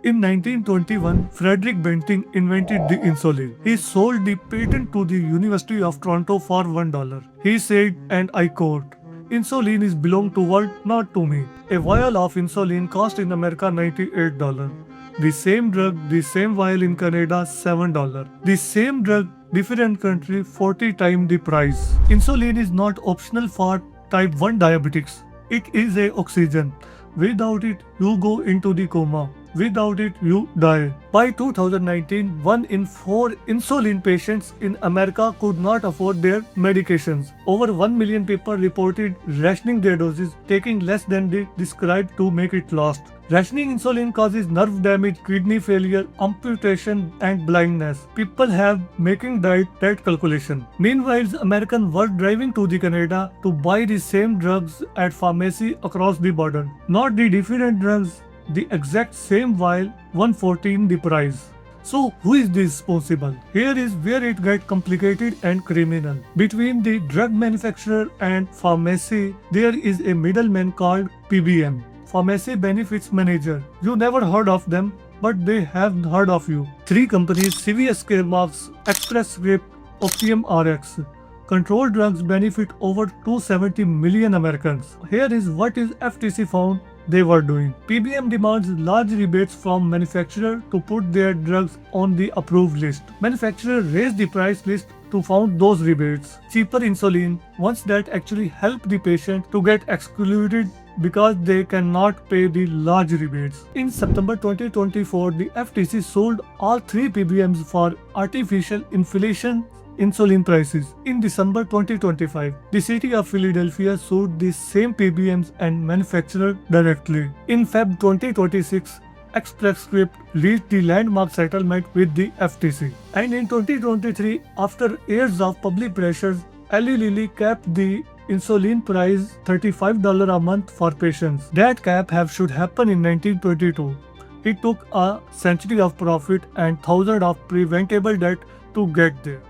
In 1921, Frederick Banting invented the insulin. He sold the patent to the University of Toronto for $1. He said, and I quote, "Insulin is belong to world, not to me." A vial of insulin cost in America $98. The same drug, the same vial in Canada $7. The same drug, different country 40 times the price. Insulin is not optional for type 1 diabetics. It is a oxygen. Without it, you go into the coma. Without it, you die. By 2019, 1 in 4 insulin patients in America could not afford their medications. Over 1 million people reported rationing their doses, taking less than they described to make it last. Rationing insulin causes nerve damage, kidney failure, amputation, and blindness. People have making diet that calculation. Meanwhile, Americans were driving to the Canada to buy the same drugs at pharmacy across the border. Not the different drugs, the exact same vial, 114 the price. So who is responsible? Here is where it gets complicated and criminal. Between the drug manufacturer and pharmacy, there is a middleman called PBM. Pharmacy Benefits Manager. You never heard of them, but they have heard of you. 3 companies, CVS Caremark, Express Script, Optium RX. Controlled drugs benefit over 270 million Americans. Here is what is FTC found they were doing. PBM demands large rebates from manufacturer to put their drugs on the approved list. Manufacturer raised the price list to found those rebates. Cheaper insulin, ones that actually help the patient to get excluded because they cannot pay the large rebates. In September 2024, the FTC sold all 3 PBMs for artificial inflation insulin prices. In December 2025, the city of Philadelphia sued the same PBMs and manufacturer directly. In Feb 2026, Express Script reached the landmark settlement with the FTC. And in 2023, after years of public pressures, Eli Lilly capped the insulin price $35 a month for patients. That cap should happen in 1922. It took a century of profit and thousands of preventable debt to get there.